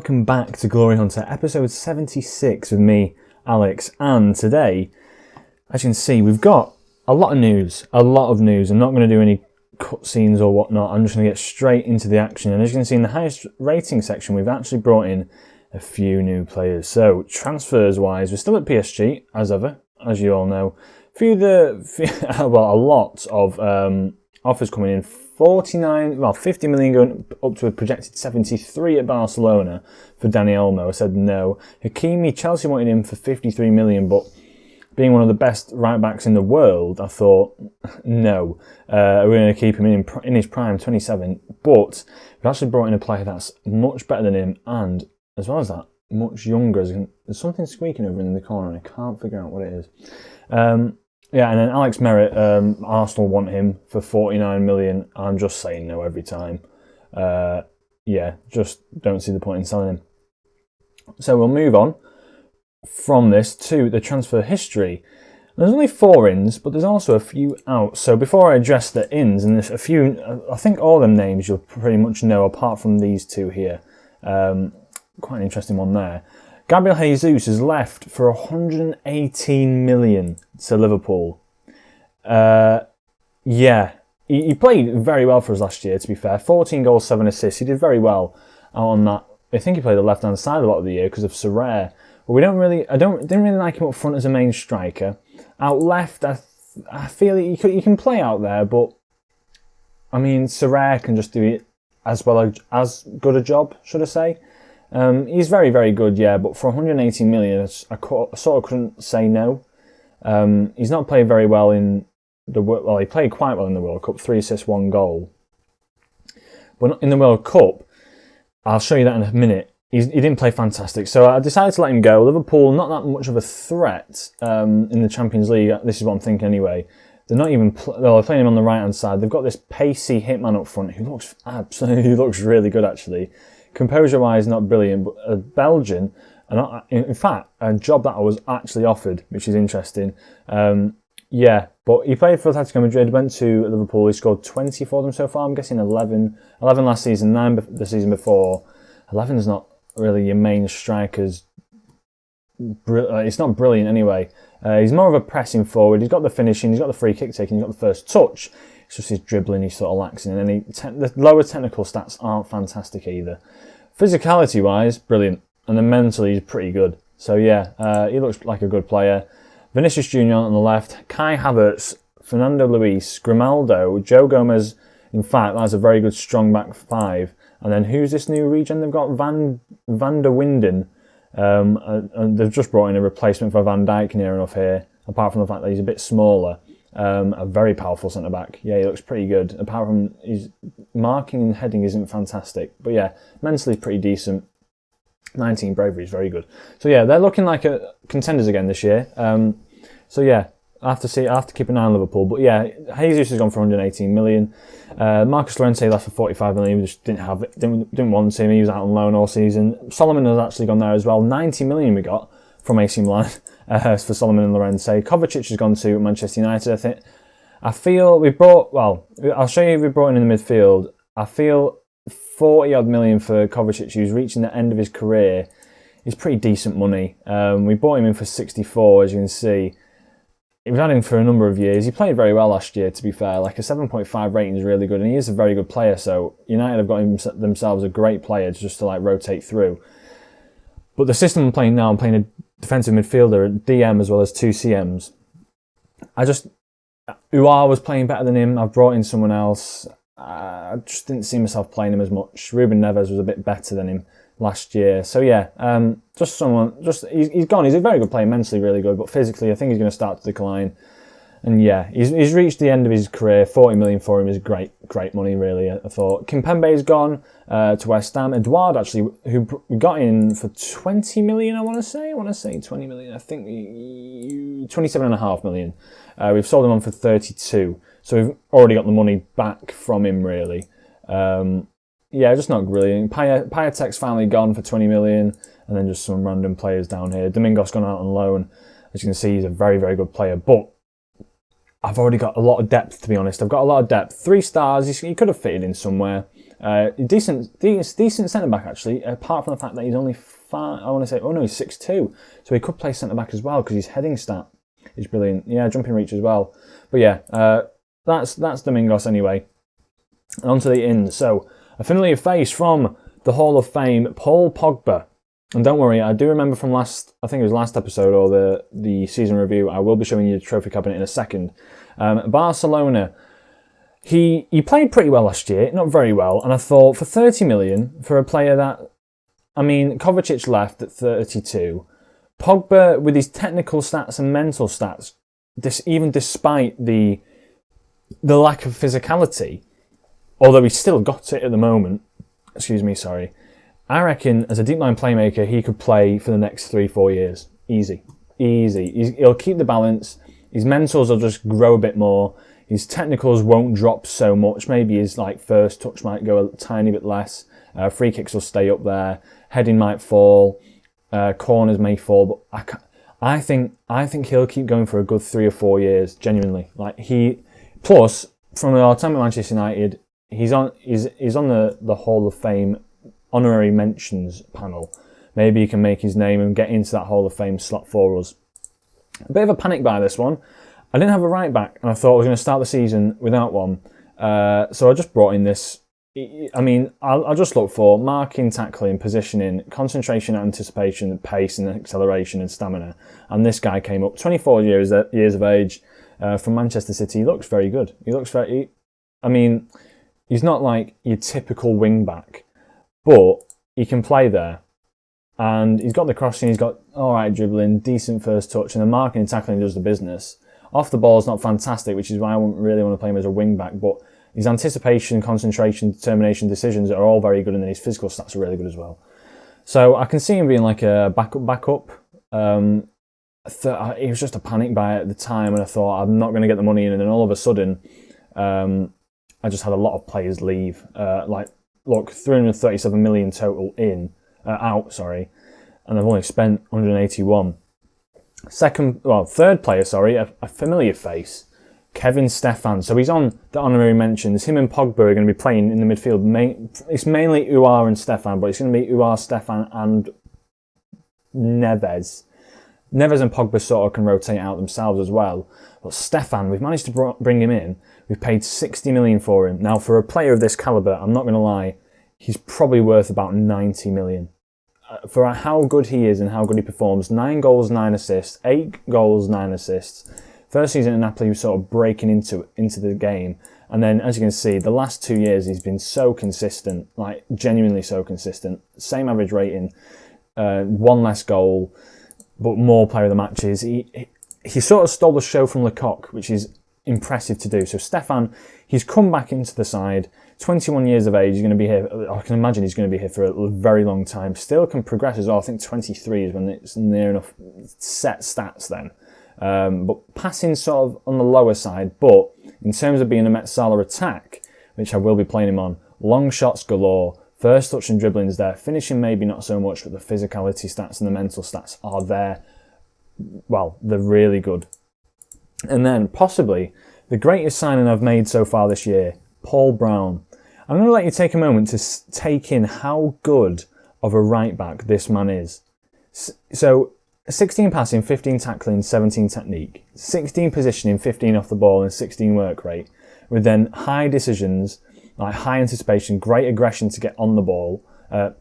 welcome back to Glory Hunter, episode 76 with me, Alex, and today, as you can see, we've got a lot of news. I'm not going to do any cutscenes or whatnot, I'm just going to get straight into the action, and as you can see in the highest rating section, we've actually brought in a few new players. So, transfers-wise, we're still at PSG, as ever, as you all know. A lot of offers coming in. 50 million going up to a projected 73 at Barcelona for Dani Olmo. I said no. Hakimi, Chelsea wanted him for 53 million, but being one of the best right backs in the world, I thought no. We're going to keep him in his prime, 27. But we've actually brought in a player that's much better than him, and as well as that, much younger. There's something squeaking over in the corner, and I can't figure out what it is. Yeah, and then Alex Merritt, Arsenal want him for 49 million. I'm just saying no every time. Yeah, just don't see the point in selling him. So we'll move on from this to the transfer history. There's only 4 ins, but there's also a few outs. So before I address the ins, and there's a few, I think all them names you'll pretty much know apart from these two here. Quite an interesting one there. Gabriel Jesus has left for 118 million to Liverpool. Yeah, he played very well for us last year, to be fair. 14 goals, 7 assists. He did very well out on that. I think he played the left-hand side a lot of the year because of Sorare. But didn't really like him up front as a main striker. Out left, I feel he can play out there, but I mean, Sorare can just do it as good a job, should I say. He's very, very good, yeah, but for 118 million, I sort of couldn't say no. He's not played very well in he played quite well in the World Cup, 3 assists, 1 goal. But in the World Cup, I'll show you that in a minute, he didn't play fantastic. So I decided to let him go. Liverpool, not that much of a threat in the Champions League, this is what I'm thinking anyway. They're not even, they're playing him on the right-hand side. They've got this pacey hitman up front who looks really good, actually. Composure-wise, not brilliant, but a Belgian, and in fact, a job that I was actually offered, which is interesting. Yeah, but he played for Atletico Madrid, went to Liverpool, he scored 20 for them so far, I'm guessing 11 last season, 9 the season before. 11 is not really your main striker's, it's not brilliant anyway. He's more of a pressing forward, he's got the finishing, he's got the free kick taking, he's got the first touch. It's just his dribbling, he's sort of lacks in, and the lower technical stats aren't fantastic either. Physicality-wise, brilliant, and then mentally, he's pretty good. So yeah, he looks like a good player. Vinicius Junior on the left, Kai Havertz, Fernando Luis, Grimaldo, Joe Gomez. In fact, that's a very good strong back 5. And then who's this new regen? They've got Van der Winden. And they've just brought in a replacement for Van Dijk near enough here, apart from the fact that he's a bit smaller. A very powerful centre-back. Yeah, he looks pretty good. Apart from his marking and heading isn't fantastic. But yeah, mentally pretty decent. 19 bravery is very good. So yeah, they're looking like contenders again this year. So yeah, I have to keep an eye on Liverpool. But yeah, Jesus has gone for 118 million. Marcus Llorente left for 45 million. We just didn't want him. He was out on loan all season. Solomon has actually gone there as well. 90 million we got from AC Milan for Solomon and Llorente. Kovacic has gone to Manchester United, I feel I'll show you who we brought in the midfield. I feel 40 odd million for Kovacic, who's reaching the end of his career, is pretty decent money. We bought him in for 64, as you can see. We've had him for a number of years. He played very well last year, to be fair. Like a 7.5 rating is really good, and he is a very good player. So United have got themselves a great player just to rotate through. But the system I'm playing now, I'm playing a defensive midfielder, a DM as well as 2 CMs. Uar was playing better than him. I've brought in someone else. I just didn't see myself playing him as much. Ruben Neves was a bit better than him last year. So yeah, he's gone. He's a very good player, mentally really good, but physically I think he's going to start to decline. And yeah, he's reached the end of his career. 40 million for him is great money, really, I thought. Kimpembe's gone to West Ham. Edouard, actually, who we got in for 20 million, I want to say 20 million. I think 27.5 million. We've sold him on for 32. So we've already got the money back from him, really. Yeah, just not brilliant. Piatek's finally gone for 20 million, and then just some random players down here. Domingo's gone out on loan. As you can see, he's a very, very good player, but I've already got a lot of depth, to be honest. I've got a lot of depth. 3 stars, he could have fitted in somewhere. Decent centre back actually. Apart from the fact that he's only he's 6'2", so he could play centre back as well because his heading stat is brilliant. Yeah, jumping reach as well. But yeah, that's Domingos anyway. And on to the ins. So a familiar face from the Hall of Fame, Paul Pogba. And don't worry, I do remember from last episode or the season review. I will be showing you the trophy cabinet in a second. Barcelona. He played pretty well last year, not very well, and I thought for 30 million for a player that, Kovacic left at 32. Pogba, with his technical stats and mental stats, even despite the lack of physicality, although he's still got it at the moment, I reckon as a deep line playmaker, he could play for the next 3-4 years. Easy. He'll keep the balance. His mentals will just grow a bit more. His technicals won't drop so much. Maybe his first touch might go a tiny bit less. Free kicks will stay up there. Heading might fall. Corners may fall. But I think he'll keep going for a good 3 or 4 years. Genuinely, plus from our time at Manchester United, he's on the Hall of Fame honorary mentions panel. Maybe he can make his name and get into that Hall of Fame slot for us. A bit of a panic buy this one. I didn't have a right back, and I thought I was going to start the season without one. So I just brought in this. I'll just look for marking, tackling, positioning, concentration, anticipation, pace, and acceleration and stamina. And this guy came up, 24 years of age, from Manchester City. He looks very good. He's not like your typical wing back, but he can play there. And he's got the crossing, he's got alright dribbling, decent first touch, and the marking and tackling does the business. Off the ball is not fantastic, which is why I wouldn't really want to play him as a wing back, but his anticipation, concentration, determination, decisions are all very good, and then his physical stats are really good as well. So I can see him being like a backup. It was just a panic buy at the time, and I thought I'm not going to get the money in, and then all of a sudden, I just had a lot of players leave. 337 million total out, and I've only spent 181. Third player, a familiar face, Kevin Stefan. So he's on the honorary mentions. Him and Pogba are going to be playing in the midfield. It's mainly Uar and Stefan, but it's going to be Uar, Stefan and Neves. Neves and Pogba sort of can rotate out themselves as well. But Stefan, we've managed to bring him in. We've paid 60 million for him. Now, for a player of this calibre, I'm not going to lie, he's probably worth about 90 million. For how good he is and how good he performs, 9 goals, 9 assists, 8 goals, 9 assists. First season at Napoli, he was sort of breaking into the game. And then, as you can see, the last 2 years, he's been so consistent, genuinely so consistent. Same average rating, 1 less goal, but more player of the matches. He sort of stole the show from Lecoq, which is impressive to do. So Stefan, he's come back into the side, 21 years of age, he's going to be here, I can imagine he's going to be here for a very long time. Still can progress as well. I think 23 is when it's near enough set stats then. But passing sort of on the lower side, but in terms of being a Met Salah attack, which I will be playing him on, long shots galore, first touch and dribbling's there, finishing maybe not so much, but the physicality stats and the mental stats are there. Well, they're really good. And then possibly the greatest signing I've made so far this year, Paul Brown. I'm going to let you take a moment to take in how good of a right back this man is. So 16 passing, 15 tackling, 17 technique, 16 positioning, 15 off the ball and 16 work rate, with then high decisions, high anticipation, great aggression to get on the ball, to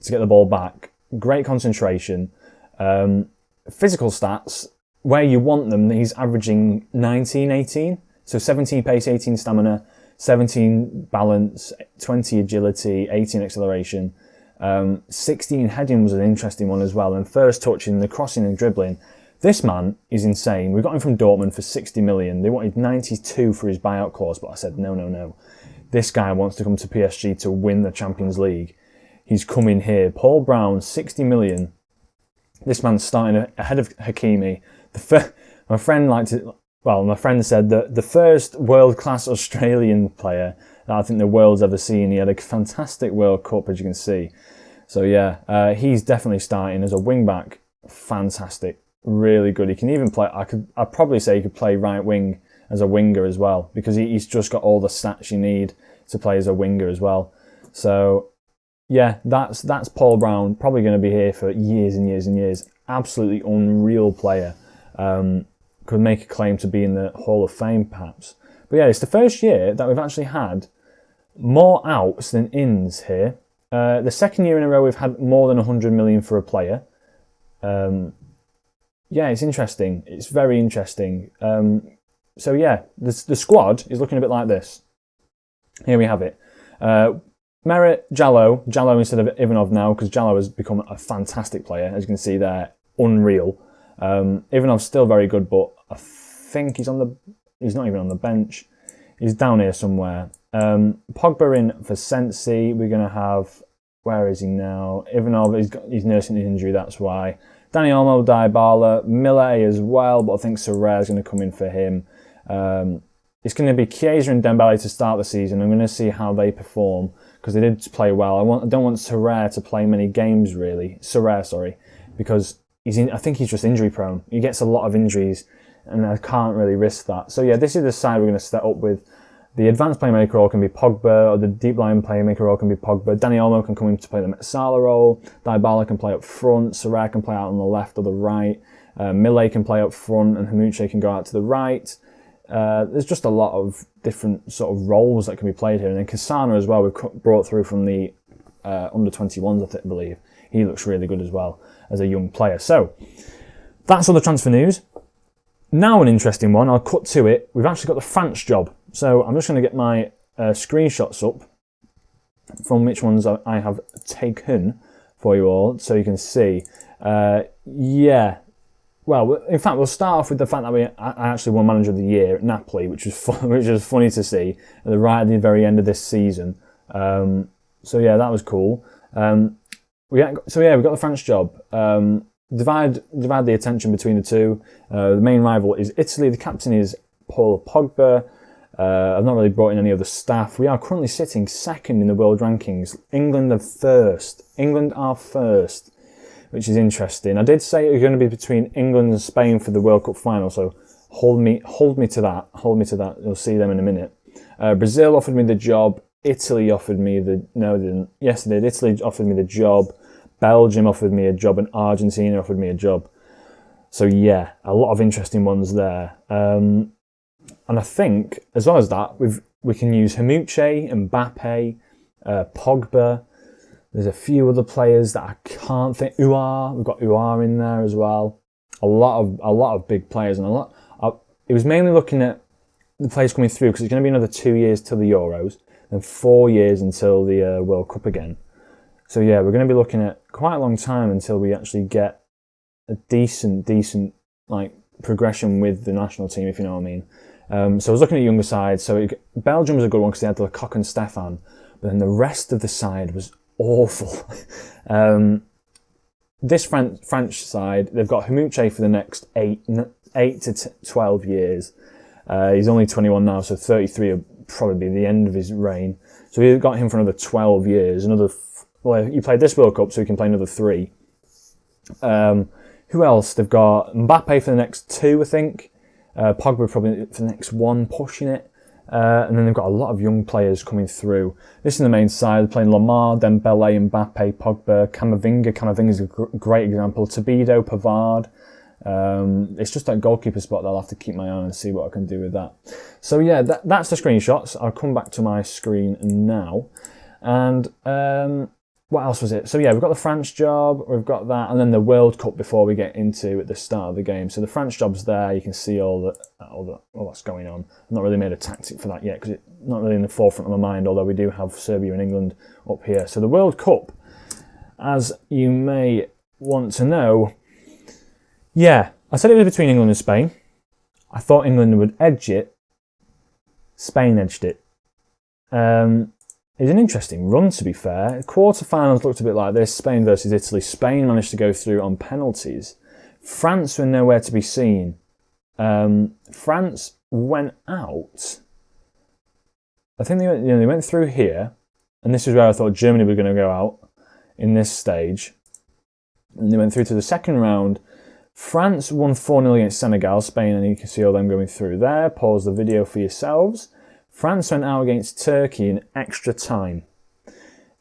get the ball back, great concentration, physical stats, where you want them, he's averaging 19, 18, so 17 pace, 18 stamina, 17 balance, 20 agility, 18 acceleration, 16 heading was an interesting one as well, and first touching, the crossing and dribbling. This man is insane. We got him from Dortmund for 60 million. They wanted 92 for his buyout clause, but I said no. This guy wants to come to PSG to win the Champions League. He's coming here. Paul Brown, 60 million. This man's starting ahead of Hakimi. My friend said that the first world-class Australian player that I think the world's ever seen. He had a fantastic World Cup, as you can see. So yeah, he's definitely starting as a wing-back. Fantastic. Really good. He can even play, I'd probably say he could play right wing as a winger as well, because he's just got all the stats you need to play as a winger as well. So yeah, that's Paul Brown, probably going to be here for years and years and years. Absolutely unreal player. Could make a claim to be in the Hall of Fame perhaps. But yeah, it's the first year that we've actually had more outs than ins here. The second year in a row we've had more than 100 million for a player. Yeah, it's interesting. It's very interesting. So yeah, the squad is looking a bit like this. Here we have it. Merritt, Jallow instead of Ivanov now, because Jallow has become a fantastic player. As you can see there, unreal. Ivanov's still very good, but I think he's not even on the bench. He's down here somewhere. Pogba in for Sensi. We're going to have, where is he now? Ivanov, he's nursing an injury, that's why. Dani Olmo, Dybala, Millet as well, but I think Sorare is going to come in for him. It's going to be Chiesa and Dembele to start the season. I'm going to see how they perform, because they did play well. I don't want Sorare to play many games, really. Sorare, because I think he's just injury prone. He gets a lot of injuries, and I can't really risk that. So yeah, this is the side we're going to set up with. The advanced playmaker role can be Pogba, or the deep line playmaker role can be Pogba. Dani Olmo can come in to play the Metsala role. Dybala can play up front. Sorare can play out on the left or the right. Millet can play up front, and Haymanager can go out to the right. There's just a lot of different sort of roles that can be played here. And then Cassano as well, we've brought through from the under-21s, I believe. He looks really good as well as a young player. So that's all the transfer news. Now an interesting one, I'll cut to it. We've actually got the France job. So I'm just going to get my screenshots up from which ones I have taken for you all, so you can see. Yeah. Well, in fact, we'll start off with the fact that I actually won Manager of the Year at Napoli, which was funny to see right at the very end of this season. So yeah, that was cool. We've got the France job. Divide the attention between the two. The main rival is Italy. The captain is Paul Pogba. I've not really brought in any other staff. We are currently sitting second in the world rankings. England are first. England are first, which is interesting. I did say it was going to be between England and Spain for the World Cup final, so hold me to that. Hold me to that. You'll see them in a minute. Brazil offered me the job. Italy offered me the... No, they didn't. Yes, they did. Italy offered me the job. Belgium offered me a job, and Argentina offered me a job. So yeah, a lot of interesting ones there. And I think, as well as that, we can use Haymanager, Mbappe, Pogba. There's a few other players that I can't think. We've got Uar in there as well. A lot of big players, and it was mainly looking at the players coming through, because it's going to be another 2 years till the Euros and 4 years until the World Cup again. So yeah, we're going to be looking at quite a long time until we actually get a decent like progression with the national team, if you know what I mean. So I was looking at younger sides. So Belgium was a good one because they had Lecoq and Stefan, but then the rest of the side was awful. This French side, they've got Haymanager for the next 8 to 12 years. He's only 21 now, so 33 will probably be the end of his reign. So we've got him for another 12 years. Well, you played this World Cup, so you can play another 3. Who else? They've got Mbappe for the next 2, I think. Pogba probably for the next 1, pushing it. And then they've got a lot of young players coming through. This is the main side. They're playing Lamar, Dembele, Mbappe, Pogba, Camavinga. Camavinga's a great example. Tabido, Pavard. It's just that goalkeeper spot that I'll have to keep my eye on and see what I can do with that. So yeah, that's the screenshots. I'll come back to my screen now. And what else was it? So yeah, we've got the France job, we've got that, and then the World Cup before we get into at the start of the game. So the France job's there. You can see all that's going on. I've not really made a tactic for that yet because it's not really in the forefront of my mind, although we do have Serbia and England up here. So the World Cup, as you may want to know, yeah, I said it was between England and Spain. I thought England would edge it. Spain edged it. It's an interesting run, to be fair. Quarterfinals looked a bit like this. Spain versus Italy. Spain managed to go through on penalties. France were nowhere to be seen. France went out. I think they went through here, and this is where I thought Germany were going to go out in this stage. And they went through to the second round. France won 4-0 against Senegal. Spain, and you can see all them going through there. Pause the video for yourselves. France went out against Turkey in extra time.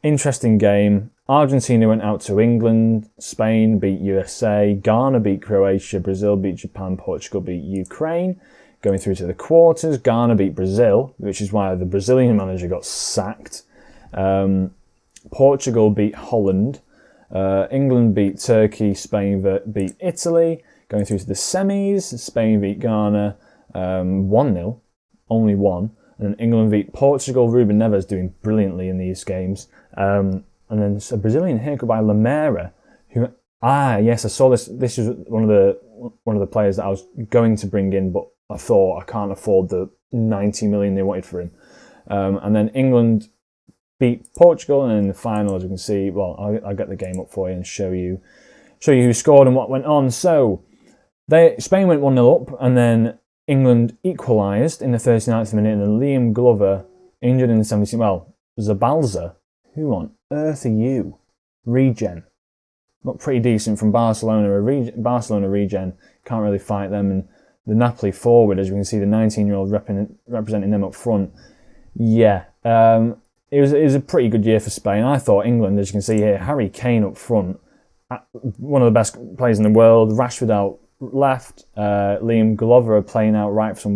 Interesting game. Argentina went out to England, Spain beat USA, Ghana beat Croatia, Brazil beat Japan, Portugal beat Ukraine. Going through to the quarters, Ghana beat Brazil, which is why the Brazilian manager got sacked. Portugal beat Holland, England beat Turkey, Spain beat Italy. Going through to the semis, Spain beat Ghana 1-0, only one. And then England beat Portugal. Ruben Neves doing brilliantly in these games. And then a Brazilian haircut by Lamera, who yes, I saw this. This is one of the players that I was going to bring in, but I thought I can't afford the 90 million they wanted for him. And then England beat Portugal, and in the final, as you can see, well, I'll get the game up for you and show you who scored and what went on. So Spain went 1-0 up, and then England equalised in the 39th minute, and then Liam Glover injured in the 70th. Well, Zabalza, who on earth are you? Regen. Looked pretty decent from Barcelona. Barcelona regen, can't really fight them. And the Napoli forward, as you can see, the 19-year-old representing them up front. Yeah, it was a pretty good year for Spain. I thought England, as you can see here, Harry Kane up front, one of the best players in the world. Rashford out left, Liam Glover playing out right for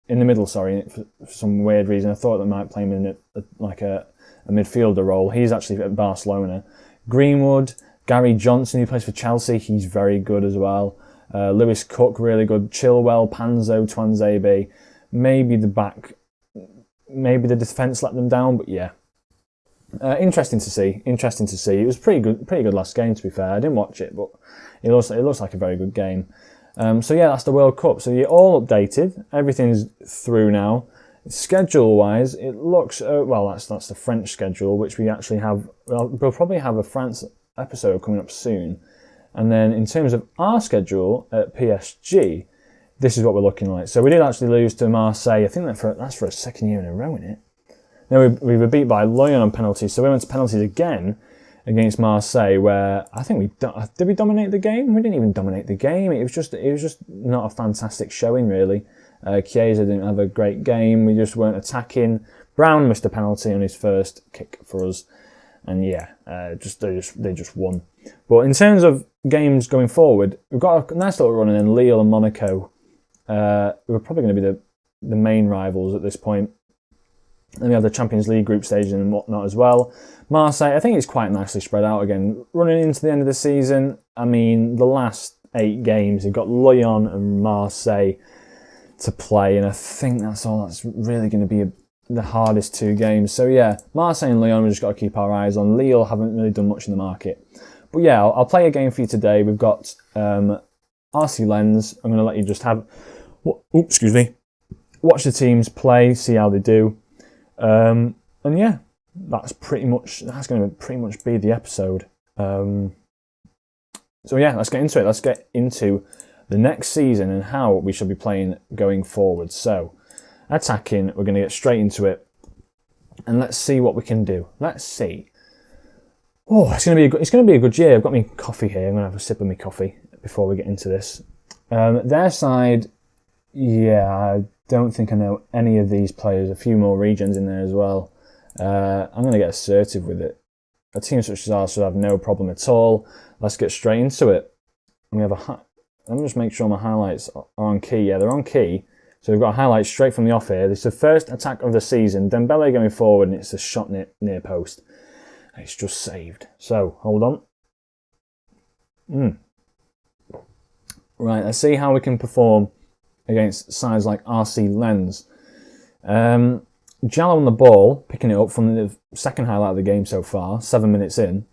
in the middle. For some weird reason. I thought they might play him in a midfielder role. He's actually at Barcelona. Greenwood, Gary Johnson, who plays for Chelsea, he's very good as well. Lewis Cook, really good. Chilwell, Panzo, Twanzebe. Maybe the defence let them down, but yeah. Interesting to see. It was pretty good last game, to be fair. I didn't watch it, but it looks like a very good game. So yeah, that's the World Cup. So you're all updated. Everything's through now. Schedule-wise, it looks that's the French schedule, which we actually have. We'll probably have a France episode coming up soon. And then in terms of our schedule at PSG, this is what we're looking like. So we did actually lose to Marseille. I think that's for a second year in a row, isn't it? No, we were beat by Lyon on penalties. So we went to penalties again against Marseille, where I think did we dominate the game? We didn't even dominate the game. It was just not a fantastic showing, really. Chiesa didn't have a great game. We just weren't attacking. Brown missed a penalty on his first kick for us, and yeah, they just won. But in terms of games going forward, we've got a nice little run in Lille and Monaco. We're probably going to be the main rivals at this point. Then we have the Champions League group stage and whatnot as well. Marseille, I think it's quite nicely spread out again. Running into the end of the season, I mean, the last 8 games, you've got Lyon and Marseille to play, and I think that's really going to be the hardest 2 games. So yeah, Marseille and Lyon, we've just got to keep our eyes on. Lille haven't really done much in the market. But yeah, I'll play a game for you today. We've got RC Lens. I'm going to let you just watch the teams play, see how they do. And yeah, that's going to pretty much be the episode. So yeah, let's get into it. Let's get into the next season and how we should be playing going forward. So, attacking, we're going to get straight into it, and let's see what we can do. Let's see. Oh, it's going to be a good year. I've got my coffee here. I'm going to have a sip of my coffee before we get into this. Their side, yeah, I don't think I know any of these players. A few more regions in there as well. I'm going to get assertive with it. A team such as ours should have no problem at all. Let's get straight into it. Let me just make sure my highlights are on key. Yeah, they're on key. So we've got highlights straight from the off here. This is the first attack of the season. Dembele going forward, and it's a shot near post. It's just saved. So, hold on. Right, let's see how we can perform against sides like RC Lens. Jallo on the ball, picking it up from the second highlight of the game so far, 7 minutes in.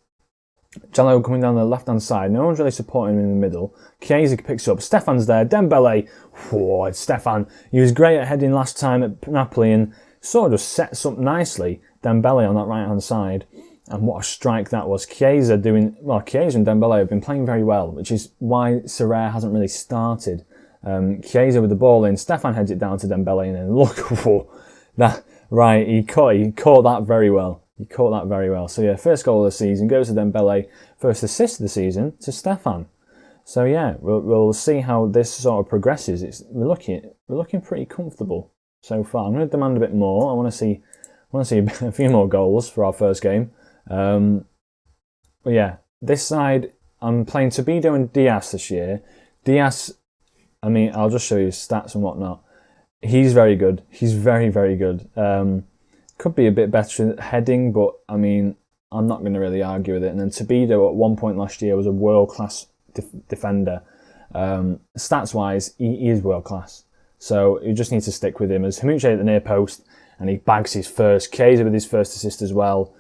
Jallo coming down the left-hand side. No one's really supporting him in the middle. Chiesa picks up. Stefan's there. Dembele. Whoa, it's Stefan. He was great at heading last time at Napoli and sort of just sets up nicely Dembele on that right-hand side. And what a strike that was. Chiesa and Dembele have been playing very well, which is why Serre hasn't really started. Chiesa with the ball in. Stefan heads it down to Dembele, and then look, whoa, he caught that very well. So yeah, first goal of the season goes to Dembele. First assist of the season to Stefan. So yeah, we'll see how this sort of progresses. We're looking pretty comfortable so far. I'm going to demand a bit more. I want to see a few more goals for our first game. But yeah, this side, I'm playing Tobido and Diaz this year. Diaz, I mean, I'll just show you his stats and whatnot. He's very good. He's very, very good. Could be a bit better at heading, but I mean, I'm not going to really argue with it. And then Tobido at one point last year was a world-class defender. Stats-wise, he is world-class. So you just need to stick with him. As Haymanager at the near post, and he bags his first. Chiesa with his first assist as well.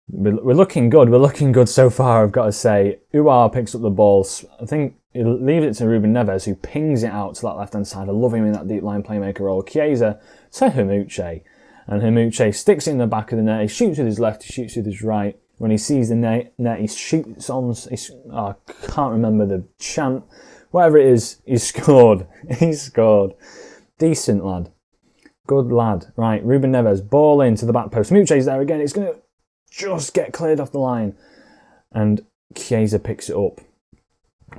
We're looking good. We're looking good so far, I've got to say. Uar picks up the ball. I think he leaves it to Ruben Neves, who pings it out to that left-hand side. I love him in that deep line playmaker role. Chiesa to Haymanager. And Haymanager sticks it in the back of the net. He shoots with his left, he shoots with his right. When he sees the net he shoots on... I can't remember the chant. Whatever it is, he scored. He scored. Decent lad. Good lad. Right, Ruben Neves, ball in to the back post. Haymanager's there again. It's going to just get cleared off the line. And Chiesa picks it up.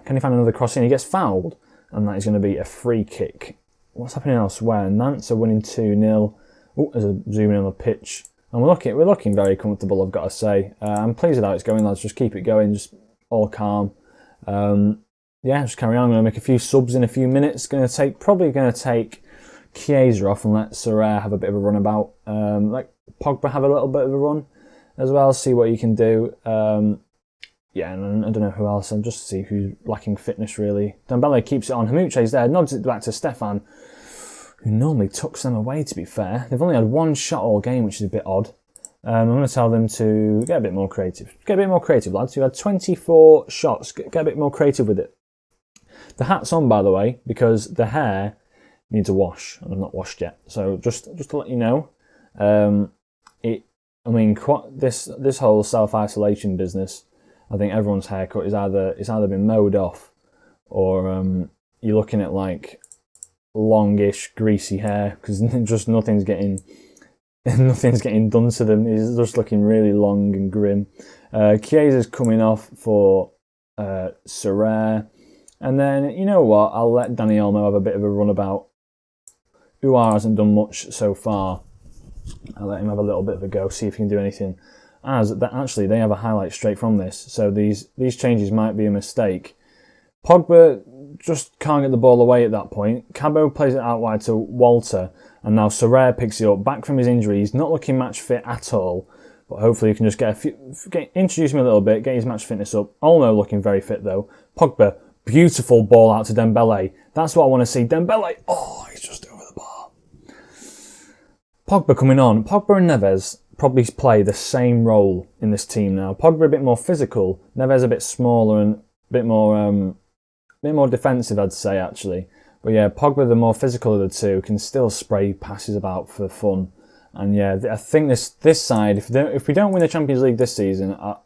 Can he find another crossing? He gets fouled. And that is going to be a free kick. What's happening elsewhere? Nantes are winning 2-0. Oh, there's a zoom in on the pitch. And we're looking very comfortable, I've got to say. I'm pleased with how it's going, lads. Just keep it going, just all calm. Yeah, just carry on. I'm going to make a few subs in a few minutes. Probably going to take Chiesa off and let Sorare have a bit of a run about. Let Pogba have a little bit of a run as well, see what he can do. Yeah, and I don't know who else. And just to see who's lacking fitness, really. Dembele keeps it on. Haymanager's there, nods it back to Stefan, who normally tucks them away, to be fair. They've only had one shot all game, which is a bit odd. I'm going to tell them to get a bit more creative. Get a bit more creative, lads. You've had 24 shots. Get a bit more creative with it. The hat's on, by the way, because the hair needs a wash, and I've not washed yet. So just to let you know, this whole self-isolation business, I think everyone's haircut is either been mowed off, or you're looking at like longish, greasy hair, because just nothing's getting done to them. It's just looking really long and grim. Chiesa's coming off for Sorare. And then, you know what, I'll let Dani Olmo have a bit of a runabout. Uar hasn't done much so far. I'll let him have a little bit of a go, see if he can do anything. Actually, they have a highlight straight from this, so these changes might be a mistake. Pogba just can't get the ball away at that point. Cabo plays it out wide to Walter, and now Sorare picks it up, back from his injury. He's not looking match fit at all, but hopefully he can just introduce him a little bit, get his match fitness up. Olmo looking very fit though. Pogba, beautiful ball out to Dembele. That's what I want to see. Dembele, oh, he's just over the bar. Pogba coming on. Pogba and Neves probably play the same role in this team now. Pogba a bit more physical, Neves a bit smaller and a bit more defensive, I'd say, actually. But yeah, Pogba, the more physical of the two, can still spray passes about for fun. And yeah, I think this side, if we don't win the Champions League this season, I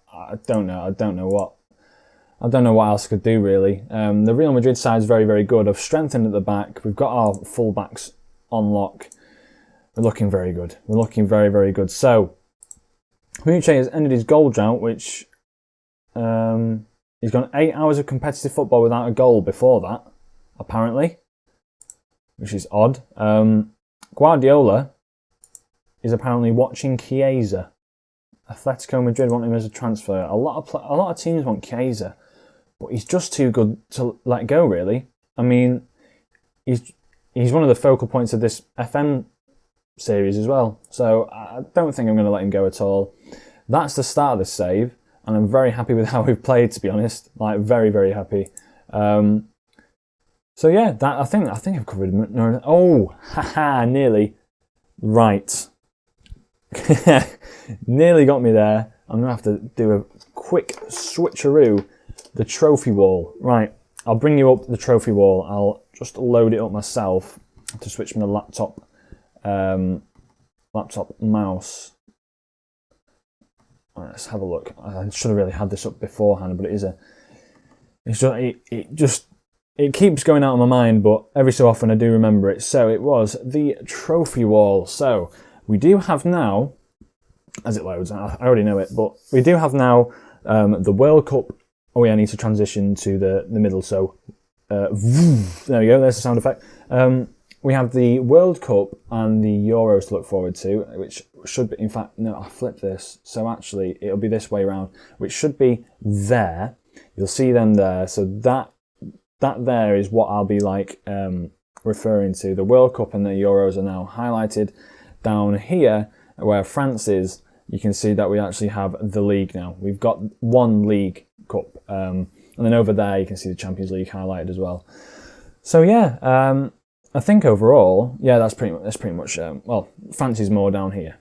don't know what else I could do, really. The Real Madrid side is very, very good. I've strengthened at the back. We've got our full-backs on lock. We're looking very good. We're looking very, very good. So, Haymanager has ended his goal drought, which he's gone 8 hours of competitive football without a goal before that, apparently, which is odd. Guardiola is apparently watching Chiesa. Atletico Madrid want him as a transfer. A lot of teams want Chiesa, but he's just too good to let go, really. I mean, he's one of the focal points of this FM series as well, so I don't think I'm going to let him go at all. That's the start of the save, and I'm very happy with how we've played, to be honest. Like, very, very happy. So yeah, I think I've covered. Oh, haha, nearly. Right. Nearly got me there. I'm going to have to do a quick switcheroo. The trophy wall. Right, I'll bring you up the trophy wall. I'll just load it up myself to switch from the laptop mouse. Right, let's have a look. I should have really had this up beforehand, but it keeps going out of my mind, but every so often I do remember it. So it was the trophy wall. So we do have now, as it loads, I already know it, but we do have now the World Cup. Oh yeah, I need to transition to the middle, so there we go, there's the sound effect. we have the World Cup and the Euros to look forward to, which should be, in fact, no, I flipped this. So actually, it'll be this way around, which should be there. You'll see them there. So that there is what I'll be like referring to. The World Cup and the Euros are now highlighted. Down here, where France is, you can see that we actually have the league now. We've got one League Cup. And then over there, you can see the Champions League highlighted as well. So yeah, I think overall, yeah, that's pretty much. Well, France is more down here,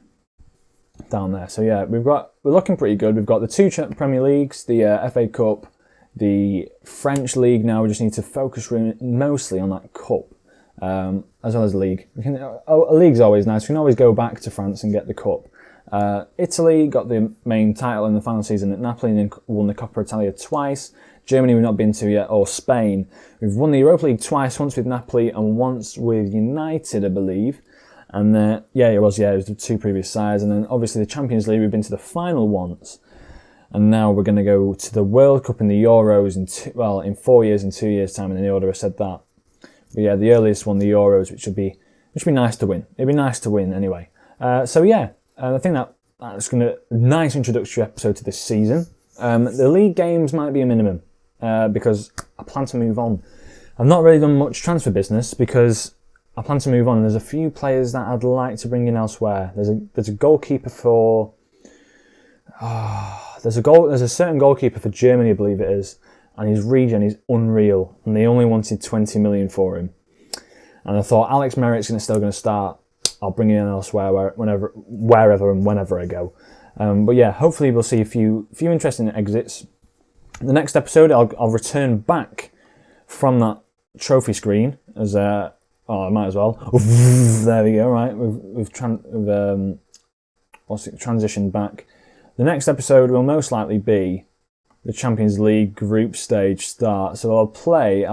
down there. So yeah, we're looking pretty good. We've got the two Premier Leagues, the FA Cup, the French League. Now we just need to focus mostly on that cup, as well as the league. A league's always nice. We can always go back to France and get the cup. Italy got the main title in the final season at Napoli and then won the Coppa Italia twice. Germany we've not been to yet, or Spain. We've won the Europa League twice, once with Napoli and once with United, I believe. And it was the two previous sides. And then obviously the Champions League, we've been to the final once. And now we're going to go to the World Cup and the Euros in 4 years and 2 years' time, in the order I said that. But yeah, the earliest one, the Euros, which would be nice to win. It'd be nice to win anyway. I think that's going to nice introductory episode to this season. The league games might be a minimum because I plan to move on. I've not really done much transfer business because I plan to move on. And there's a few players that I'd like to bring in elsewhere. There's a goalkeeper for. There's a certain goalkeeper for Germany, I believe it is, and his regen is unreal. And they only wanted 20 million for him. And I thought Alex Merritt's still going to start. I'll bring it in elsewhere, wherever and whenever I go. But yeah, hopefully we'll see a few interesting exits. The next episode, I'll return back from that trophy screen as I might as well. There we go. Right, we've transitioned back. The next episode will most likely be the Champions League group stage start. So I'll tell you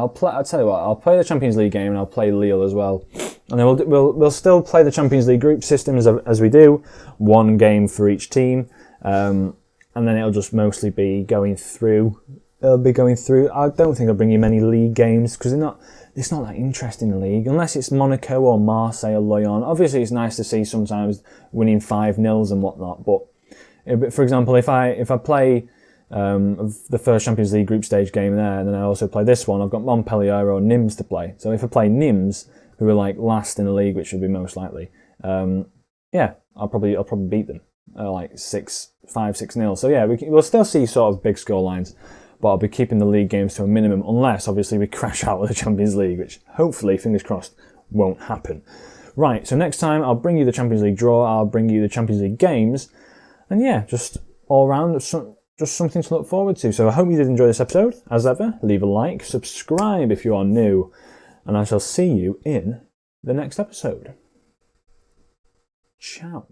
what, I'll play the Champions League game and I'll play Lille as well. And then we'll still play the Champions League group system as we do, one game for each team, and then it'll just mostly be going through. I don't think I'll bring you many league games because it's not that interesting in the league unless it's Monaco or Marseille or Lyon. Obviously, it's nice to see sometimes winning 5-0 and whatnot. But for example, if I play the first Champions League group stage game there, and then I also play this one, I've got Montpellier or Nims to play. So if I play Nims, who are like last in the league, which would be most likely, I'll probably beat them like 5-6-0. So yeah, we'll still see sort of big score lines, but I'll be keeping the league games to a minimum unless obviously we crash out of the Champions League, which hopefully, fingers crossed, won't happen. Right, so next time I'll bring you the Champions League draw, I'll bring you the Champions League games, and yeah, just all round, just something to look forward to. So I hope you did enjoy this episode. As ever, leave a like, subscribe if you are new, and I shall see you in the next episode. Ciao.